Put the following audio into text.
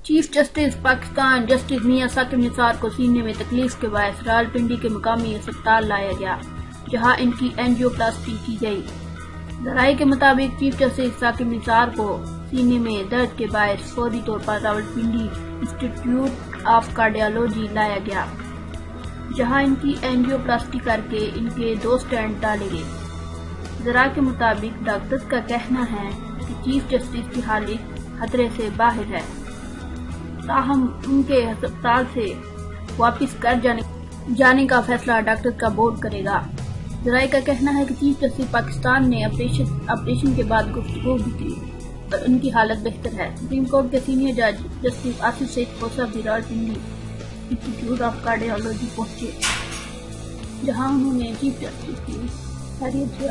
Chief justice Pakistan justice मियां साकिब निसार को सीने में तकलीफ के बायस रावलपिंडी के मकामी अस्पताल लाया गया, जहां इनकी एंजियोप्लास्टी की गई। जराये के मुताबिक चीफ जस्टिस साकिब निसार को सीने में दर्द के बायस फौरी तौर पर रावलपिंडी इंस्टीट्यूट ऑफ कार्डियोलॉजी लाया गया, जहां इनकी एंजियोप्लास्टी करके इनके 2 स्टेंट डाले गए। जरा के मुताबिक डॉक्टर्स का कहना है कि चीफ जस्टिस की हालत खतरे से बाहर है, ताहम उनके अस्पताल से वापस कर जाने का फैसला डॉक्टर का बोर्ड करेगा। जराये का कहना है कि चीफ जस्टिस पाकिस्तान ने ऑपरेशन के बाद गुफ्तगू भी की और उनकी हालत बेहतर है। सुप्रीम कोर्ट के सीनियर जज जस्टिस आसिफ सईद खोसा भी रावलपिंडी इंस्टीट्यूट ऑफ कार्डियोलॉजी पहुंचे, जहां उन्होंने चीफ जस्टिस की खैरियत से